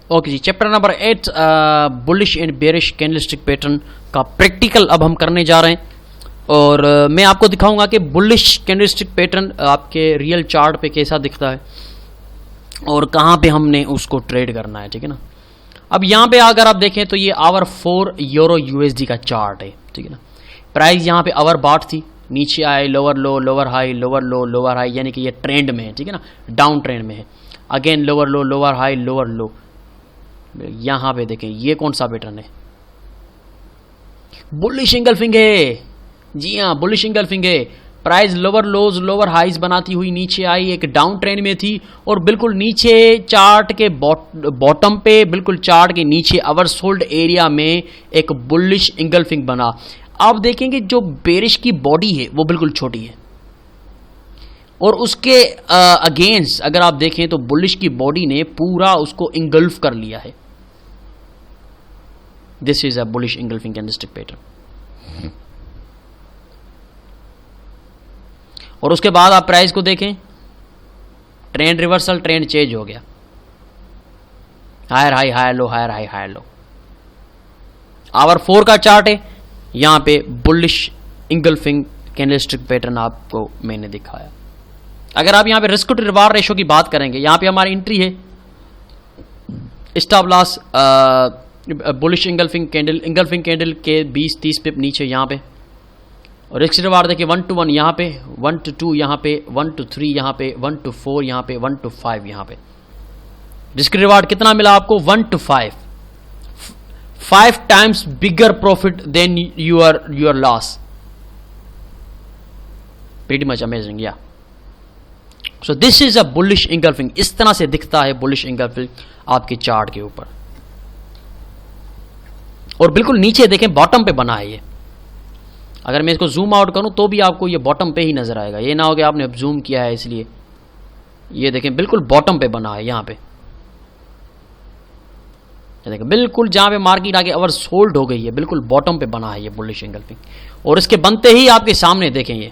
Okay जी, chapter number 8 bullish and bearish candlestick pattern का practical अब हम करने जा रहे हैं। और मैं आपको दिखाऊंगा कि बुलिश कैंडलस्टिक पैटर्न आपके रियल चार्ट पे कैसा दिखता है और कहाँ पे हमने उसको ट्रेड करना है, ठीक है ना। अब यहाँ पे अगर आप देखें तो ये आवर 4 यूरो यूएसडी का चार्ट है, ठीक है ना। प्राइस यहाँ पे आवर बाट थी, नीचे आए, लोअर लो, लोअर हाई, लोअर लो, लोअर हाई, यानी कि ये ट्रेंड में है, ठीक है ना, डाउन ट्रेंड में है। अगेन लोअर लो, लोअर हाई, लोअर लो। यहां पे देखें ये कौन सा पैटर्न है, बुलिश इंगल्फिंग है। जी हाँ, बुलिश इंगल्फिंग है। Price lower lows, lower highs बनाती हुई नीचे आई, एक डाउन ट्रेंड में थी और बिल्कुल नीचे चार्ट के बॉटम पे, बिल्कुल चार्ट के नीचे ओवरसोल्ड एरिया में एक बुलिश इंगल्फिंग बना। आप देखेंगे जो बेरिश की बॉडी है वो बिल्कुल छोटी है और उसके अगेंस्ट अगर आप देखें तो बुलिश की बॉडी ने पूरा उसको इंगल्फ कर लिया है। This is a bullish engulfing candlestick pattern. और उसके बाद आप प्राइस को देखें, ट्रेंड रिवर्सल, ट्रेंड चेंज हो गया, higher high, higher low, higher high, higher low. Hour 4 का चार्ट है, यहां पे बुलिश इंगल्फिंग कैंडलस्टिक पैटर्न आपको मैंने दिखाया। अगर आप यहां पे रिस्क टू रिवार्ड रेशो की बात करेंगे, यहां पे हमारी एंट्री है, stop loss bullish engulfing candle के 20-30 पिप नीचे यहां पे। और रिस्क रिवार्ड देखिए 1 to 1 यहां पे, 1 to 2 यहां पे, 1 to 3 यहां पे, 1 to 4 यहां पे, 1 to 5 यहां पे। रिस्क रिवार्ड कितना मिला आपको? 1 to 5, 5 times bigger profit than your loss. Pretty much amazing, या so this is a bullish engulfing. इस तरह से दिखता है बुलिश इंगल्फिंग आपके चार्ट के ऊपर। और बिल्कुल नीचे देखें, बॉटम पे बना है ये। अगर मैं इसको जूम आउट करूं तो भी आपको ये बॉटम पे ही नजर आएगा, ये ना हो कि आपने जूम किया है इसलिए। ये देखें बिल्कुल बॉटम पे बना है यहां पे, ये देखें बिल्कुल जहां पे मार्केट आगे ओवर सोल्ड हो गई है, बिल्कुल बॉटम पे बना है ये बुलिश इंगल्फिंग। और इसके बनते ही आपके सामने देखें, ये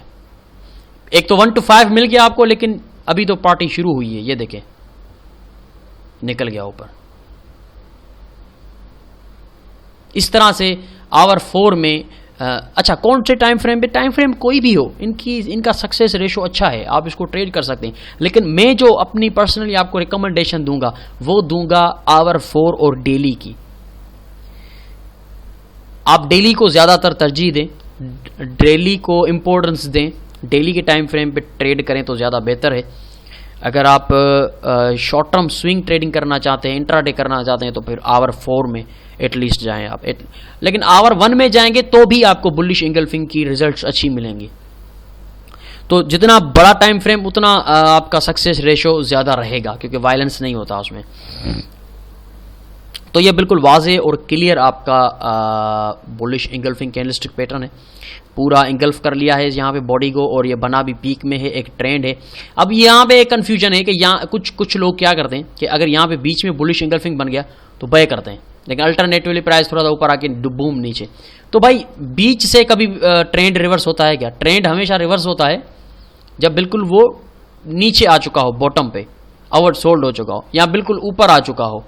एक तो 1 to 5 मिल गया आपको, लेकिन अभी तो पार्टी शुरू हुई है, ये देखें निकल गया ऊपर। इस तरह से आवर 4 में अच्छा, कौन से टाइम फ्रेम पे? टाइम फ्रेम कोई भी हो, इनका सक्सेस रेशो अच्छा है, आप इसको ट्रेड कर सकते हैं। लेकिन मैं जो अपनी पर्सनली आपको रिकमेंडेशन दूंगा वो दूंगा आवर 4 और डेली की। आप डेली को ज्यादातर तरजीह दें, डेली को इंपॉर्टेंस दें, डेली के टाइम फ्रेम पे ट्रेड करें तो ज़्यादा बेहतर है। अगर आप शॉर्ट टर्म स्विंग ट्रेडिंग करना चाहते हैं, इंट्राडे करना चाहते हैं, तो फिर आवर 4 में एटलीस्ट जाएं आप। लेकिन आवर 1 में जाएंगे तो भी आपको बुलिश इंगल्फिंग की रिजल्ट्स अच्छी मिलेंगी। तो जितना बड़ा टाइम फ्रेम उतना आपका सक्सेस रेशो ज़्यादा रहेगा, क्योंकि वायलेंस नहीं होता उसमें। तो ये बिल्कुल वाज़ेह और क्लियर आपका बुलिश इंगल्फिंग कैंडलस्टिक पैटर्न है। पूरा इंगल्फ कर लिया है यहाँ पे बॉडी को, और ये बना भी पीक में है, एक ट्रेंड है। अब यहाँ पे एक कन्फ्यूजन है कि यहाँ कुछ लोग क्या करते हैं कि अगर यहाँ पे बीच में बुलिश इंगल्फिंग बन गया तो बाय करते हैं, लेकिन अल्टरनेटिवली प्राइस थोड़ा सा ऊपर आके बूम नीचे। तो भाई बीच से कभी ट्रेंड रिवर्स होता है क्या? ट्रेंड हमेशा रिवर्स होता है जब बिल्कुल वो नीचे आ चुका हो, बॉटम पे ओवर सोल्ड हो चुका हो, या बिल्कुल ऊपर आ चुका हो,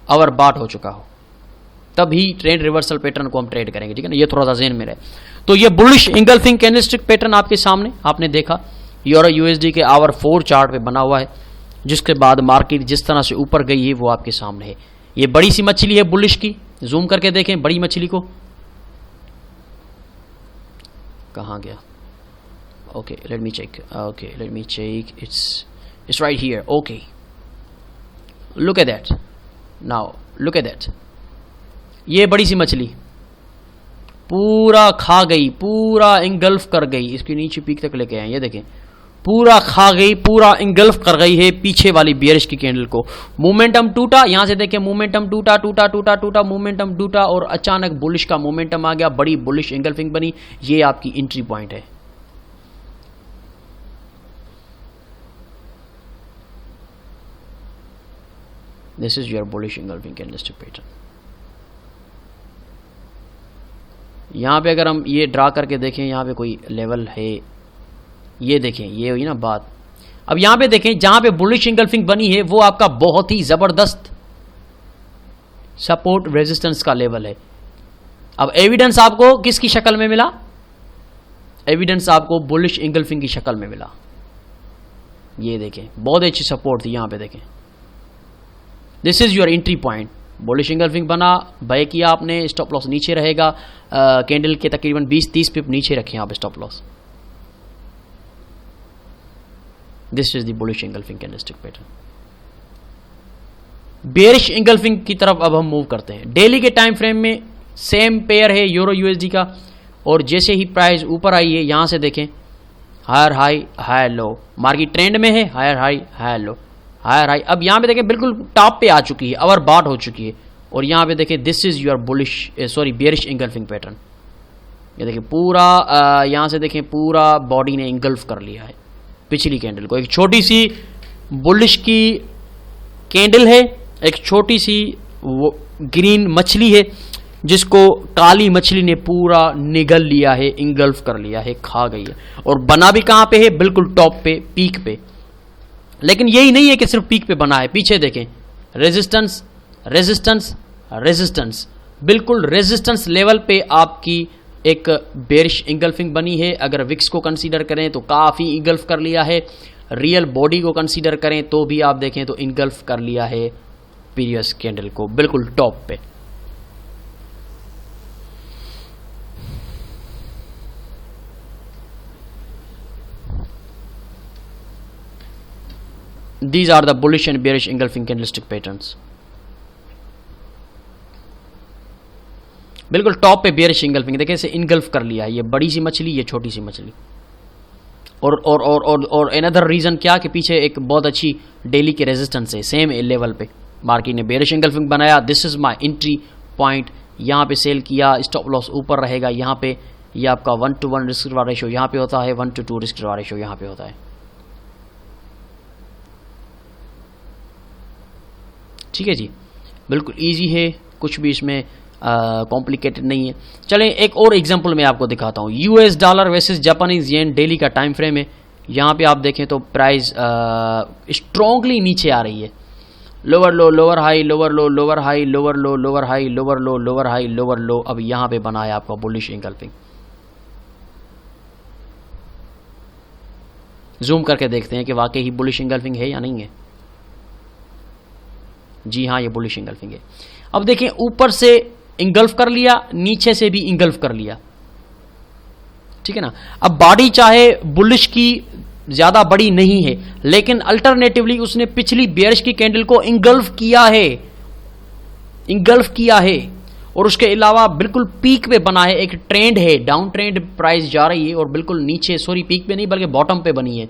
ओवर बॉट हो चुका हो, तभी ट्रेंड रिवर्सल पैटर्न को हम ट्रेड करेंगे, ठीक है ना। ये थोड़ा सा ज़हन में रहे। तो ये बुलिश इंगल्फिंग कैंडलस्टिक पैटर्न आपके सामने आपने देखा, यूरो यूएसडी के आवर 4 चार्ट पे बना हुआ है, जिसके बाद मार्केट जिस तरह से ऊपर गई है वो आपके सामने है। ये बड़ी सी मछली है बुलिश की, जूम करके देखें बड़ी मछली को, कहाँ गया? Okay let me check, okay let me check, it's right here. Okay look at that, now look at that. ये बड़ी सी मछली पूरा खा गई, पूरा इंगल्फ कर गई, इसके नीचे पीक तक लेके आए, ये देखें पूरा खा गई, पूरा इंगल्फ कर गई है पीछे वाली बेयरिश की कैंडल को। मोमेंटम टूटा, यहां से देखें मोमेंटम टूटा टूटा टूटा टूटा, मोमेंटम टूटा और अचानक बुलिश का मोमेंटम आ गया, बड़ी बुलिश इंगल्फिंग बनी। ये आपकी एंट्री पॉइंट है। This is your bullish engulfing candlestick pattern. यहां पे अगर हम ये ड्रा करके देखें, यहां पे कोई लेवल है, ये देखें, ये हुई ना बात। अब यहां पे देखें जहां पे बुलिश इंगल्फिंग बनी है वो आपका बहुत ही जबरदस्त सपोर्ट रेजिस्टेंस का लेवल है। अब एविडेंस आपको किसकी शक्ल में मिला? एविडेंस आपको बुलिश इंगल्फिंग की शक्ल में मिला। ये देखें, बहुत अच्छी सपोर्ट थी यहां पे देखें। This is your entry point. Bullish engulfing बना, बाय किया आपने, स्टॉप लॉस नीचे रहेगा, कैंडल के तकरीबन 20-30 पिप नीचे रखें आप stop loss. This is the bullish engulfing candlestick pattern. Bearish engulfing की तरफ अब हम मूव करते हैं। डेली के टाइम फ्रेम में सेम पेयर है यूरो यूएसडी का, और जैसे ही प्राइस ऊपर आई है यहां से देखें higher high higher low, market trend में है, higher high higher low higher high. अब यहां पे देखें बिल्कुल टॉप पे आ चुकी है, ओवर बॉट हो चुकी है, और यहां पे देखें this is your bullish sorry bearish engulfing pattern. ये देखें पूरा यहां से देखें पूरा बॉडी ने इंगल्फ कर लिया है पिछली कैंडल को। एक छोटी सी बुलिश की कैंडल है, एक छोटी सी ग्रीन मछली है जिसको काली मछली ने पूरा निगल लिया है, इंगल्फ कर लिया है, खा गई है, और बना भी कहां पे है? बिल्कुल टॉप पे, पीक पे। लेकिन यही नहीं है कि सिर्फ पीक पे बना है, पीछे देखें रेजिस्टेंस रेजिस्टेंस रेजिस्टेंस, बिल्कुल रेजिस्टेंस लेवल पे आपकी एक बेरिश इंगल्फिंग बनी है। अगर विक्स को कंसीडर करें तो काफी इंगल्फ कर लिया है, रियल बॉडी को कंसीडर करें तो भी आप देखें तो इंगल्फ कर लिया है प्रीवियस कैंडल को बिल्कुल टॉप पे। These are the bullish and bearish engulfing candlestick patterns. बिल्कुल टॉप पे बेरिश इंगल्फिंग देखिए, इसे इंगल्फ कर लिया है ये बड़ी सी मछली, ये छोटी सी मछली। और अनदर रीजन क्या कि पीछे एक बहुत अच्छी डेली की रेजिस्टेंस है सेम लेवल पे, मार्केट ने बेरिश इंगल्फिंग बनाया। This is my entry point, यहाँ पे सेल किया, स्टॉप लॉस ऊपर रहेगा। यहाँ पे ये आपका 1:1 रिस्क रिवार्ड रेशियो यहाँ पे होता है, 1:2 रिस्क रिवार्ड रेशियो यहाँ पे होता है। ठीक है जी, बिल्कुल इजी है, कुछ भी इसमें कॉम्प्लिकेटेड नहीं है। चलें एक और एग्जांपल मैं आपको दिखाता हूँ। US dollar versus Japanese yen daily का टाइम फ्रेम है। यहाँ पे आप देखें तो प्राइस स्ट्रॉन्गली नीचे आ रही है, लोअर लो लोअर हाई लोअर लो लोअर हाई लोअर लो लोअर हाई लोअर लो लोअर हाई लोअर लो। अब यहाँ पे बना है आपका बुलिश इंगल्फिंग। जूम करके देखते हैं कि वाकई ही बुलिश इंगल्फिंग है या नहीं है। जी हाँ, ये बुलिश इंगल्फिंग है। अब देखें ऊपर से इंगल्फ कर लिया, नीचे से भी इंगल्फ कर लिया, ठीक है ना। अब बॉडी चाहे बुलिश की ज्यादा बड़ी नहीं है, लेकिन अल्टरनेटिवली उसने पिछली बेयरिश की कैंडल को इंगल्फ किया है, इंगल्फ किया है। और उसके अलावा बिल्कुल पीक पे बना है, एक ट्रेंड है, डाउन ट्रेंड प्राइस जा रही है और बिल्कुल नीचे, सॉरी पीक पे नहीं बल्कि बॉटम पे बनी है।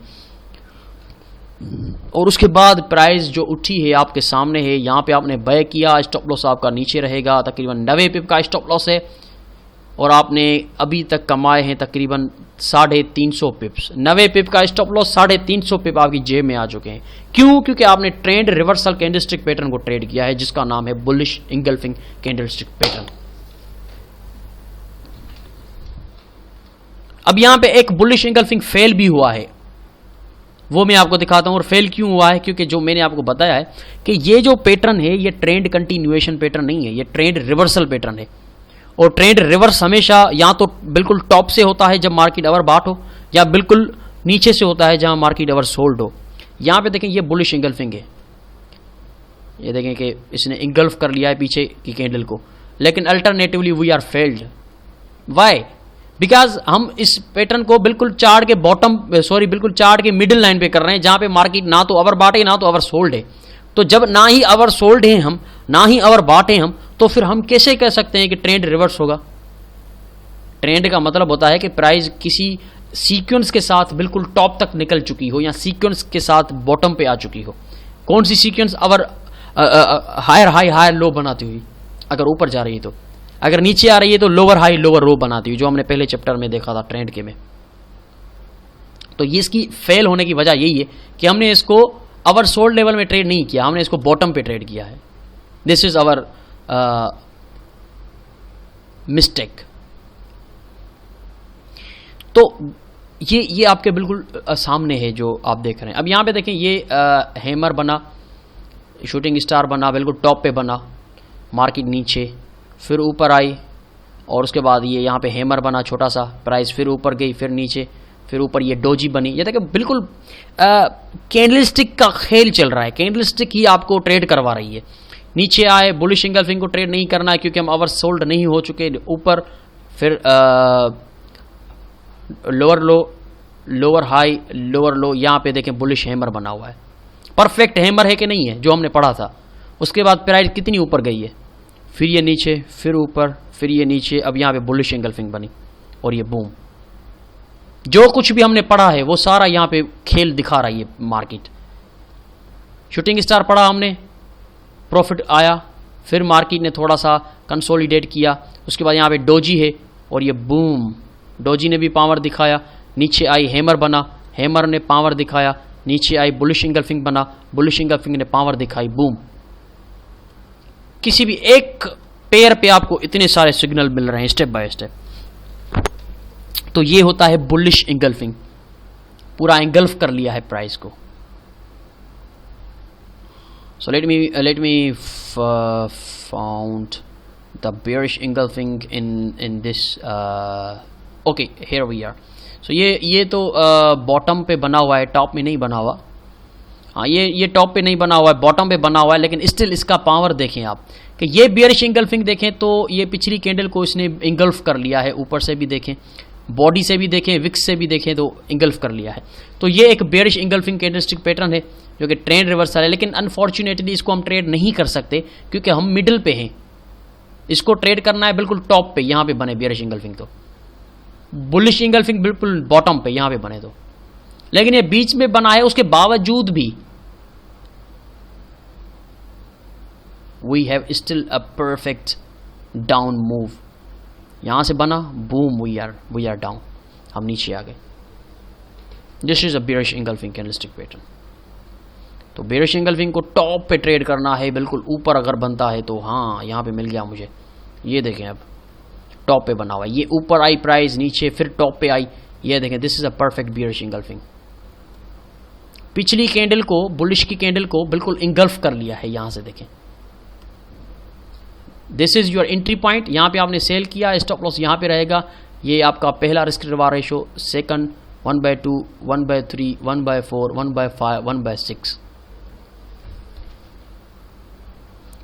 और उसके बाद प्राइस जो उठी है आपके सामने है, यहां पे आपने बाय किया, स्टॉप लॉस आपका नीचे रहेगा, तकरीबन 90 पिप का स्टॉप लॉस है, और आपने अभी तक कमाए हैं तकरीबन 350 पिप्स। 90 पिप का स्टॉप लॉस, 350 पिप आपकी जेब में आ चुके हैं। क्यों? क्योंकि आपने ट्रेंड रिवर्सल कैंडलस्टिक पैटर्न को ट्रेड किया है, जिसका नाम है बुलिश इंगल्फिंग कैंडलस्टिक पैटर्न। अब यहां पे एक बुलिश इंगल्फिंग फेल भी हुआ है, वो मैं आपको दिखाता हूं। और फेल क्यों हुआ है? क्योंकि जो मैंने आपको बताया है कि ये जो पैटर्न है ये ट्रेंड कंटिन्यूएशन पैटर्न नहीं है, ये ट्रेंड रिवर्सल पैटर्न है। और ट्रेंड रिवर्स हमेशा या तो बिल्कुल टॉप से होता है जब मार्केट ओवर बॉट हो, या बिल्कुल नीचे से होता है जहां मार्केट ओवर सोल्ड हो। यहां पे देखें ये बुलिश इंगल्फिंग है, ये देखें कि इसने इंगल्फ कर लिया है पीछे की कैंडल को, लेकिन alternatively we are failed. Why? Because हम इस पैटर्न को बिल्कुल चार्ट के बॉटम, सॉरी बिल्कुल चार्ट के मिडिल लाइन पे कर रहे हैं, जहां पे मार्केट ना तो ओवर बॉट है ना तो ओवर सोल्ड है। तो जब ना ही ओवर सोल्ड है हम, ना ही ओवर बॉट है हम, तो फिर हम कैसे कह सकते हैं कि ट्रेंड रिवर्स होगा? ट्रेंड का मतलब होता है कि प्राइस किसी सीक्वेंस के साथ बिल्कुल टॉप तक निकल चुकी हो, या सीक्वेंस के साथ बॉटम पे आ चुकी हो। कौन सी sequence? Over higher high higher low बनाती हुई, अगर ऊपर जा रही है तो, अगर नीचे आ रही है तो लोअर हाई लोअर लो बनाती हुई, जो हमने पहले चैप्टर में देखा था ट्रेंड के में। तो ये इसकी फेल होने की वजह यही है कि हमने इसको ओवर सोल्ड लेवल में ट्रेड नहीं किया, हमने इसको बॉटम पे ट्रेड किया है। This is our mistake. तो ये आपके बिल्कुल सामने है जो आप देख रहे हैं। अब यहां पे देखें ये हैमर बना, शूटिंग स्टार बना, बिल्कुल टॉप पे बना, मार्केट नीचे, फिर ऊपर आई और उसके बाद ये यहाँ पे हैमर बना छोटा सा, प्राइस फिर ऊपर गई, फिर नीचे, फिर ऊपर ये डोजी बनी। ये देखिए बिल्कुल कैंडलस्टिक का खेल चल रहा है, कैंडलस्टिक ही आपको ट्रेड करवा रही है। नीचे आए, बुलिश इंगल्फिंग को ट्रेड नहीं करना है क्योंकि हम ओवर सोल्ड नहीं हो चुके। ऊपर फिर लोअर लो, लोअर हाई, लोअर लो, यहाँ पे देखें बुलिश हैमर बना हुआ है। परफेक्ट हैमर है कि नहीं है जो हमने पढ़ा था। उसके बाद प्राइस कितनी ऊपर गई है, फिर ये नीचे, फिर ऊपर, फिर ये नीचे, अब यहाँ पे बुलिश इंगल्फिंग बनी और ये बूम। जो कुछ भी हमने पढ़ा है वो सारा यहाँ पे खेल दिखा रही है मार्केट। शूटिंग स्टार पढ़ा हमने, प्रॉफिट आया, फिर मार्केट ने थोड़ा सा कंसोलिडेट किया। उसके बाद यहाँ पे डोजी है और ये बूम, डोजी ने भी पावर दिखाया। नीचे आई हैमर बना, हैमर ने पावर दिखाया। नीचे आई बुलिश इंगल्फिंग बना, बुलिश इंगल्फिंग ने पावर दिखाई, बूम। किसी भी एक पेयर पे आपको इतने सारे सिग्नल मिल रहे हैं स्टेप बाय स्टेप। तो ये होता है बुलिश इंगल्फिंग, पूरा इंगल्फ कर लिया है प्राइस को। So let me found the bearish engulfing in this okay, here we are। सो ये तो बॉटम पे बना हुआ है, टॉप में नहीं बना हुआ। हाँ, ये टॉप पे नहीं बना हुआ है, बॉटम पे बना हुआ है, लेकिन स्टिल इसका पावर देखें आप कि ये bearish engulfing देखें तो ये पिछली कैंडल को इसने इंगल्फ कर लिया है। ऊपर से भी देखें, बॉडी से भी देखें, विक्स से भी देखें तो इंगल्फ कर लिया है। तो ये एक बेयरिश इंगल्फिंग कैंडलस्टिक पैटर्न है जो कि ट्रेंड रिवर्सल है, लेकिन अनफॉर्चुनेटली इसको हम ट्रेड नहीं कर सकते क्योंकि हम मिडिल पे हैं। इसको ट्रेड करना है बिल्कुल टॉप पे, यहां पे बने बेयरिश इंगल्फिंग, तो बुलिश इंगल्फिंग बिल्कुल बॉटम पे यहां पे बने तो। लेकिन ये बीच में बना है, उसके बावजूद भी we have still a perfect down move. यहां से बना, बूम, वी आर डाउन, हम नीचे आ गए। This is a bearish engulfing candlestick pattern. तो बेयरिश इंगल्फिंग को टॉप पे ट्रेड करना है, बिल्कुल ऊपर अगर बनता है तो हाँ यहां पे मिल गया मुझे। ये देखें अब टॉप पे बना हुआ है, ये ऊपर आई प्राइस, नीचे फिर टॉप पे आई। ये देखें, this is a perfect bearish engulfing. पिछली कैंडल को, बुलिश की कैंडल को बिल्कुल इंगल्फ कर लिया है। यहां से देखें, this is your entry point. यहां पे आपने सेल किया, स्टॉप लॉस यहां पे रहेगा। ये आपका पहला रिस्क रिवार्ड रेशो, सेकंड 1/2, 1/3, 1/4, 1/5, 1/6।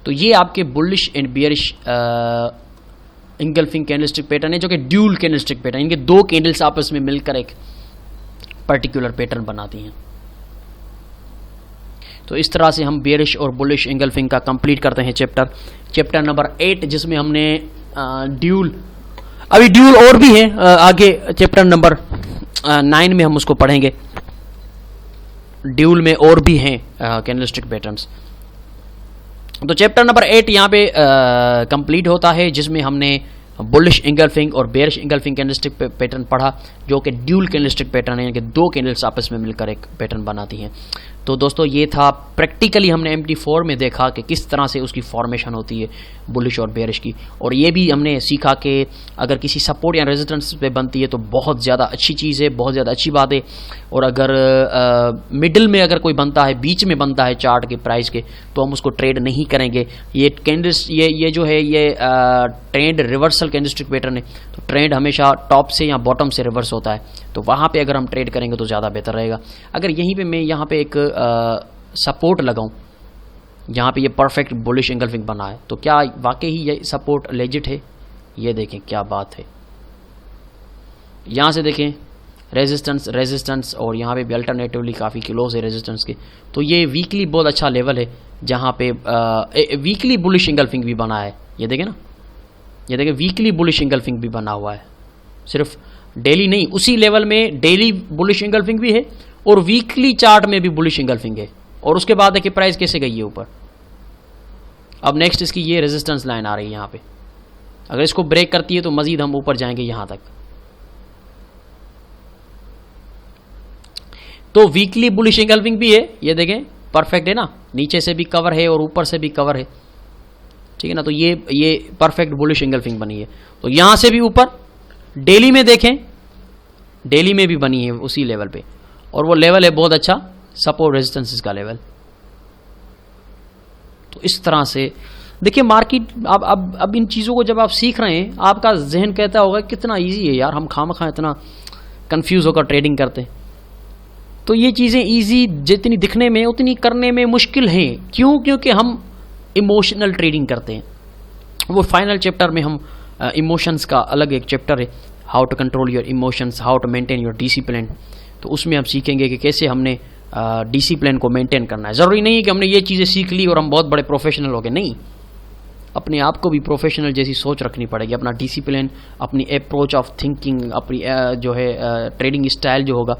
तो ये आपके bullish and bearish engulfing candlestick pattern है जो कि ड्यूल कैंडलस्टिक पैटर्न, इनके दो कैंडल्स आपस में मिलकर एक पर्टिकुलर पैटर्न बनाती हैं। तो इस तरह से हम बेयरिश और बुलिश इंगल्फिंग का कंप्लीट करते हैं चैप्टर नंबर 8, जिसमें हमने ड्यूल, अभी ड्यूल और भी है आगे चैप्टर नंबर 9 में हम उसको पढ़ेंगे। ड्यूल में और भी हैं कैंडलस्टिक पैटर्न्स। तो चैप्टर नंबर 8 यहाँ पे कंप्लीट होता है, जिसमें हमने बुलिश इंगल्फिंग और बेयरिश इंगल्फिंग कैंडलस्टिक पैटर्न पढ़ा जो कि ड्यूल कैंडलस्टिक पैटर्न है, यानी कि दो कैंडल्स आपस में मिलकर एक पैटर्न बनाती हैं। तो दोस्तों ये था प्रैक्टिकली हमने MT4 में देखा कि किस तरह से उसकी फॉर्मेशन होती है बुलिश और बेयरिश की, और ये भी हमने सीखा कि अगर किसी सपोर्ट या रेजिस्टेंस पे बनती है तो बहुत ज़्यादा अच्छी चीज़ है, बहुत ज़्यादा अच्छी बात है। और अगर मिडिल में अगर कोई बनता है, बीच में बनता है चार्ट के प्राइस के, तो हम उसको ट्रेड नहीं करेंगे। ये कैंडल्स ये जो है ये ट्रेंड रिवर्सल कैंडलस्टिक पैटर्न है, तो ट्रेंड हमेशा टॉप से या बॉटम से रिवर्स होता है, तो वहाँ पे अगर हम ट्रेड करेंगे तो ज़्यादा बेहतर रहेगा। अगर यहीं पे मैं यहाँ पे एक सपोर्ट लगाऊं, यहाँ पे ये परफेक्ट बुलिश इंगल्फिंग बना है, तो क्या वाकई ही ये सपोर्ट लेजिट है? ये देखें क्या बात है। यहाँ से देखें रेजिस्टेंस और यहाँ पे भी अल्टरनेटिवली काफ़ी क्लोज है रेजिस्टेंस के, तो ये वीकली बहुत अच्छा लेवल है जहाँ पे वीकली बुलिश इंगल्फिंग भी बना है। ये देखें ना, ये देखें वीकली बुलिश इंगल्फिंग भी बना हुआ है, सिर्फ डेली नहीं, उसी लेवल में डेली बुलिश इंगल्फिंग भी है और वीकली चार्ट में भी बुलिश इंगल्फिंग है। और उसके बाद देखिए प्राइस कैसे गई है ऊपर। अब नेक्स्ट इसकी ये रेजिस्टेंस लाइन आ रही है यहाँ पे, अगर इसको ब्रेक करती है तो मजीद हम ऊपर जाएंगे यहाँ तक। तो वीकली बुलिश इंगल्फिंग भी है, ये देखें परफेक्ट है ना, नीचे से भी कवर है और ऊपर से भी कवर है, ठीक है ना। तो ये परफेक्ट बुलिश इंगल्फिंग बनी है। तो यहां से भी ऊपर डेली में देखें, डेली में भी बनी है उसी लेवल पे, और वो लेवल है बहुत अच्छा सपोर्ट रेजिस्टेंस का लेवल। तो इस तरह से देखिए मार्केट, अब इन चीज़ों को जब आप सीख रहे हैं, आपका जहन कहता होगा कितना इजी है यार, हम खामखा इतना कंफ्यूज होकर ट्रेडिंग करते हैं। तो ये चीज़ें इजी जितनी दिखने में उतनी करने में मुश्किल हैं। क्यों? क्योंकि हम इमोशनल ट्रेडिंग करते हैं। वो फाइनल चैप्टर में हम इमोशंस का अलग एक चैप्टर है, how to control your emotions, how to maintain your discipline. तो उसमें हम सीखेंगे कि कैसे हमने डिसिप्लिन को मेंटेन करना है। ज़रूरी नहीं है कि हमने ये चीज़ें सीख ली और हम बहुत बड़े प्रोफेशनल हो गए, नहीं, अपने आप को भी प्रोफेशनल जैसी सोच रखनी पड़ेगी। अपना डिसिप्लिन, अपनी अप्रोच ऑफ थिंकिंग, अपनी जो है ट्रेडिंग स्टाइल जो होगा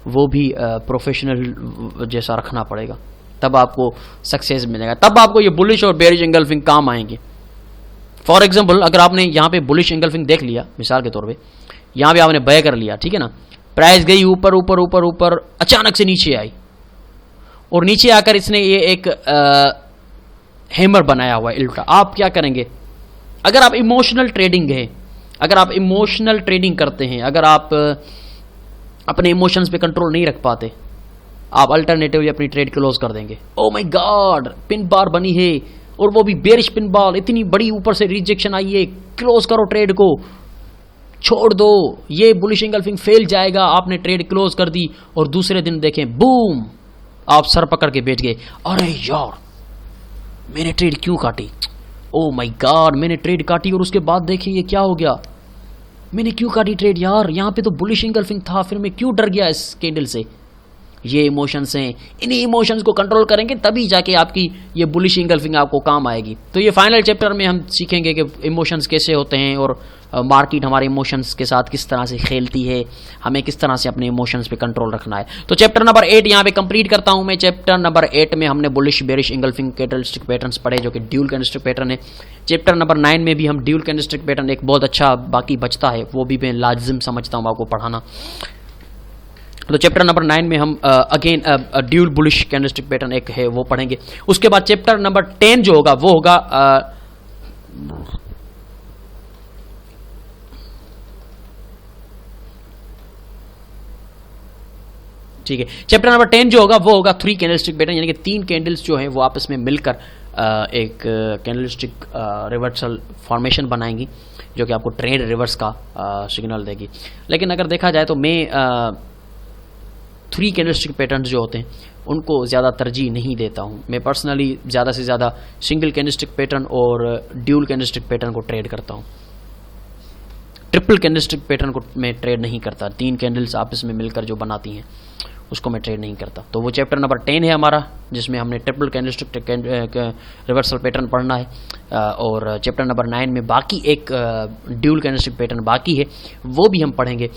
वो भी प्रोफेशनल जैसा रखना पड़ेगा, तब आपको सक्सेस मिलेगा, तब आपको ये बुलिश और बेरिश एंगल्फिंग काम आएंगे। फॉर एग्जाम्पल, अगर आपने यहाँ पे बुलिश एंगल्फिंग देख लिया, मिसाल के तौर पे यहाँ पे आपने बाय कर लिया, ठीक है ना, प्राइस गई ऊपर ऊपर ऊपर ऊपर, अचानक से नीचे आई और नीचे आकर इसने ये एक हैमर बनाया हुआ है उल्टा। आप क्या करेंगे? अगर आप इमोशनल ट्रेडिंग है, अगर आप इमोशनल ट्रेडिंग करते हैं, अगर आप अपने इमोशंस पे कंट्रोल नहीं रख पाते, आप अल्टरनेटिवली अपनी ट्रेड क्लोज कर देंगे। Oh my God, pin bar बनी है और वो भी बेरिश पिन बार, इतनी बड़ी ऊपर से रिजेक्शन आई है, क्लोज करो ट्रेड को, छोड़ दो, ये बुलिश एंगल्फिंग फेल जाएगा। आपने ट्रेड क्लोज कर दी और दूसरे दिन देखें बूम, आप सर पकड़ के बैठ गए, अरे यार मैंने ट्रेड क्यों काटी, ओ माय गॉड मैंने ट्रेड काटी और उसके बाद देखें ये क्या हो गया, मैंने क्यों काटी ट्रेड यार, यहाँ पे तो बुलिश एंगल्फिंग था, फिर मैं क्यों डर गया इस कैंडल से। ये इमोशंस हैं, इन्हीं इमोशंस को कंट्रोल करेंगे तभी जाके आपकी ये बुलिश एंगल्फिंग आपको काम आएगी। तो ये फाइनल चैप्टर में हम सीखेंगे कि इमोशंस कैसे होते हैं और मार्केट हमारे इमोशंस के साथ किस तरह से खेलती है, हमें किस तरह से अपने इमोशंस पे कंट्रोल रखना है। तो चैप्टर नंबर 8 यहाँ पे कंप्लीट करता हूँ मैं। चैप्टर नंबर 8 में हमने bullish bearish engulfing candlestick patterns पढ़े जो कि ड्यूल कैंडलस्टिक पैटर्न है। चैप्टर नंबर 9 में भी हम ड्यूल कैंडलस्टिक पैटर्न एक बहुत अच्छा बाकी बचता है, वो भी मैं लाजिम समझता हूँ आपको पढ़ाना। तो चैप्टर नंबर 9 में हम again dual bullish candlestick pattern एक है वो पढ़ेंगे। उसके बाद चैप्टर नंबर 10 जो होगा वो होगा ठीक है, चैप्टर नंबर 10 जो होगा वो होगा 3 कैंडलस्टिक पैटर्न, यानी कि 3 कैंडल्स जो हैं वो आपस में मिलकर एक कैंडलस्टिक रिवर्सल फॉर्मेशन बनाएंगी जो कि आपको ट्रेड रिवर्स का सिग्नल देगी। लेकिन अगर देखा जाए तो मैं 3 कैंडलस्टिक पैटर्न्स जो होते हैं उनको ज़्यादा तरजीह नहीं देता हूँ। मैं पर्सनली ज़्यादा से ज़्यादा सिंगल कैंडलस्टिक पैटर्न और ड्यूल कैंडलस्टिक पैटर्न को ट्रेड करता हूँ। ट्रिपल कैंडलस्टिक पैटर्न को मैं ट्रेड नहीं करता, 3 कैंडल्स आपस में मिलकर जो बनाती हैं उसको मैं ट्रेड नहीं करता। तो वो चैप्टर नंबर 10 है हमारा जिसमें हमने ट्रिपल कैंडलस्टिक रिवर्सल पैटर्न पढ़ना है और चैप्टर नंबर 9 में बाकी एक ड्यूल कैंडलस्टिक पैटर्न बाकी है वो भी हम पढ़ेंगे।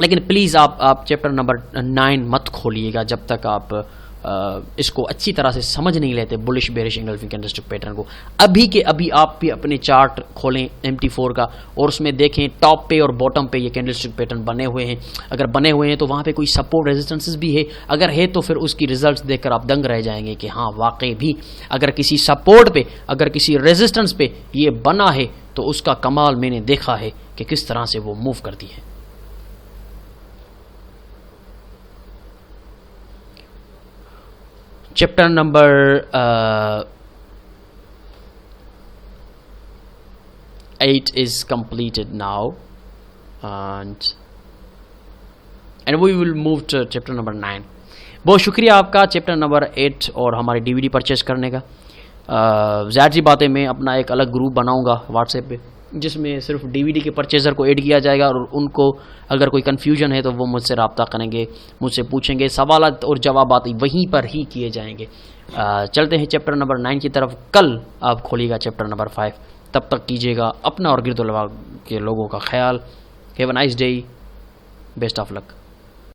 लेकिन प्लीज़ आप चैप्टर नंबर 9 मत खोलिएगा जब तक आप इसको अच्छी तरह से समझ नहीं लेते bullish bearish engulfing candlestick pattern को। अभी के अभी आप भी अपने चार्ट खोलें MT4 का और उसमें देखें टॉप पे और बॉटम पे ये कैंडलस्टिक पैटर्न बने हुए हैं। अगर बने हुए हैं तो वहाँ पे कोई सपोर्ट रेजिस्टेंसेस भी है, अगर है तो फिर उसकी रिजल्ट्स देखकर आप दंग रह जाएंगे कि हाँ वाकई भी अगर किसी सपोर्ट पे, अगर किसी रेजिस्टेंस पे ये बना है तो उसका कमाल मैंने देखा है कि किस तरह से वो मूव करती है। Chapter number 8 is completed now, and we will move to chapter number 9. बहुत शुक्रिया आपका चैप्टर नंबर 8 और हमारी DVD परचेज करने का। ज़ाहिर सी बात है मैं अपना एक अलग ग्रुप बनाऊंगा व्हाट्सएप पे जिसमें सिर्फ DVD के परचेज़र को ऐड किया जाएगा और उनको अगर कोई कन्फ्यूजन है तो वो मुझसे रब्ता करेंगे, मुझसे पूछेंगे, सवालात और जवाबात वहीं पर ही किए जाएंगे। चलते हैं चैप्टर नंबर 9 की तरफ। कल आप खोलिएगा चैप्टर नंबर 5। तब तक कीजिएगा अपना और गिरदोलवा के लोगों का ख्याल। Have a nice day, best of luck.